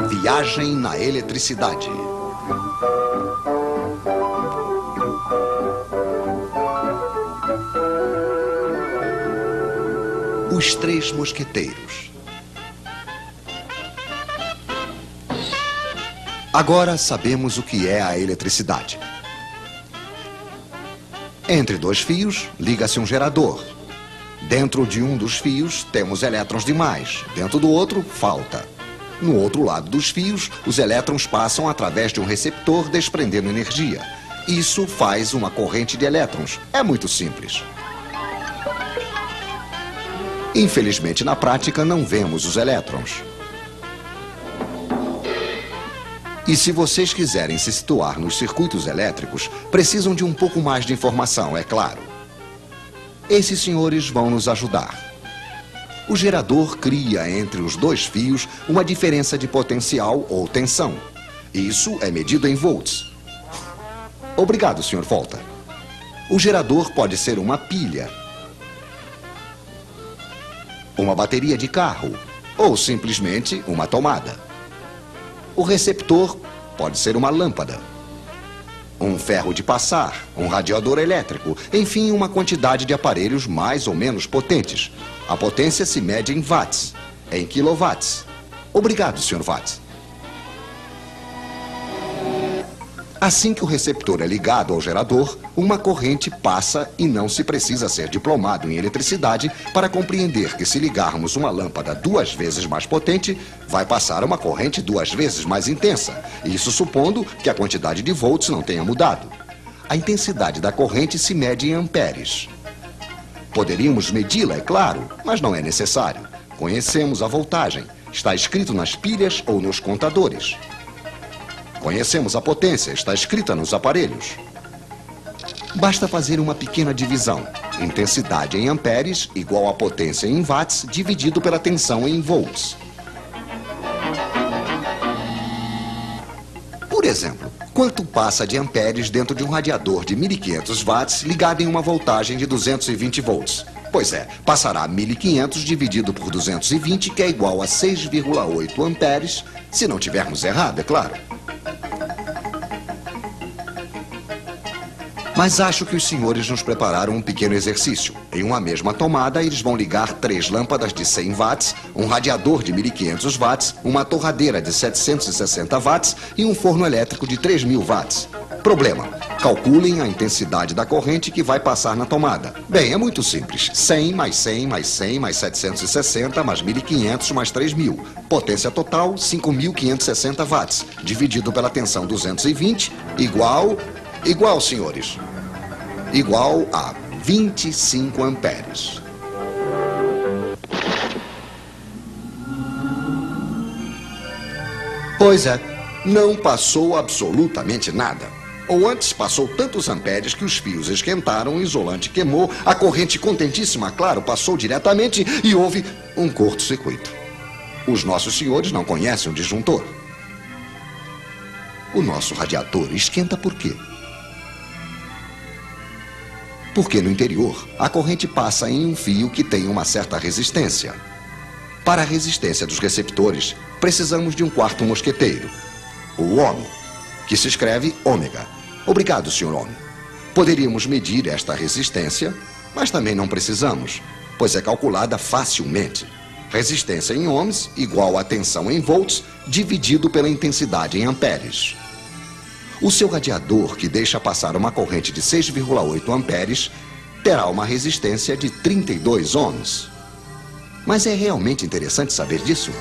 Viagem na eletricidade. Os Três Mosqueteiros. Agora sabemos o que é a eletricidade. Entre dois fios, liga-se um gerador. Dentro de um dos fios, temos elétrons demais. Dentro do outro, falta. No outro lado dos fios, os elétrons passam através de um receptor, desprendendo energia. Isso faz uma corrente de elétrons. É muito simples. Infelizmente, na prática, não vemos os elétrons. E se vocês quiserem se situar nos circuitos elétricos, precisam de um pouco mais de informação, é claro. Esses senhores vão nos ajudar. O gerador cria entre os dois fios uma diferença de potencial ou tensão. Isso é medido em volts. Obrigado, Sr. Volta. O gerador pode ser uma pilha, uma bateria de carro ou simplesmente uma tomada. O receptor pode ser uma lâmpada, um ferro de passar, um radiador elétrico, enfim, uma quantidade de aparelhos mais ou menos potentes. A potência se mede em watts, em quilowatts. Obrigado, Sr. Watts. Assim que o receptor é ligado ao gerador, uma corrente passa e não se precisa ser diplomado em eletricidade para compreender que se ligarmos uma lâmpada 2 vezes mais potente, vai passar uma corrente 2 vezes mais intensa. Isso supondo que a quantidade de volts não tenha mudado. A intensidade da corrente se mede em amperes. Poderíamos medi-la, é claro, mas não é necessário. Conhecemos a voltagem. Está escrito nas pilhas ou nos contadores. Conhecemos a potência, está escrita nos aparelhos. Basta fazer uma pequena divisão. Intensidade em amperes igual a potência em watts dividido pela tensão em volts. Por exemplo, quanto passa de amperes dentro de um radiador de 1500 watts ligado em uma voltagem de 220 volts? Pois é, passará 1500 dividido por 220, que é igual a 6,8 amperes, se não tivermos errado, é claro. Mas acho que os senhores nos prepararam um pequeno exercício. Em uma mesma tomada, eles vão ligar 3 lâmpadas de 100 watts, um radiador de 1500 watts, uma torradeira de 760 watts e um forno elétrico de 3000 watts. Problema: calculem a intensidade da corrente que vai passar na tomada. Bem, é muito simples. 100 mais 100 mais 100 mais 760 mais 1500 mais 3000. Potência total, 5560 watts. Dividido pela tensão 220, igual, senhores, igual a 25 amperes. Pois é, não passou absolutamente nada. Ou antes, passou tantos amperes que os fios esquentaram, o isolante queimou, a corrente contentíssima, claro, passou diretamente e houve um curto-circuito. Os nossos senhores não conhecem o disjuntor. O nosso radiador esquenta por quê? Porque no interior, a corrente passa em um fio que tem uma certa resistência. Para a resistência dos receptores, precisamos de um quarto mosqueteiro, o ohm, que se escreve ômega. Obrigado, Sr. Ohm. Poderíamos medir esta resistência, mas também não precisamos, pois é calculada facilmente. Resistência em ohms igual a tensão em volts dividido pela intensidade em amperes. O seu radiador, que deixa passar uma corrente de 6,8 amperes, terá uma resistência de 32 ohms. Mas é realmente interessante saber disso?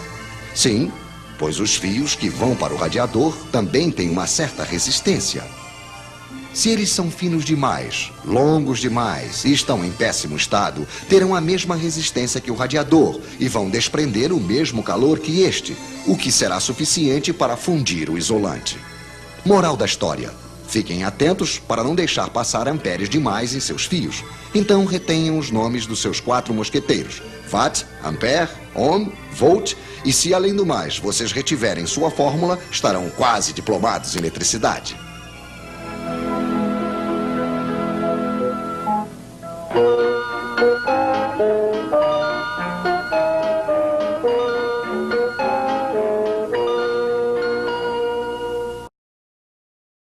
Sim, pois os fios que vão para o radiador também têm uma certa resistência. Se eles são finos demais, longos demais e estão em péssimo estado, terão a mesma resistência que o radiador e vão desprender o mesmo calor que este, o que será suficiente para fundir o isolante. Moral da história: fiquem atentos para não deixar passar amperes demais em seus fios. Então retenham os nomes dos seus 4 mosqueteiros: watt, ampere, ohm, volt, e se além do mais vocês retiverem sua fórmula, estarão quase diplomados em eletricidade.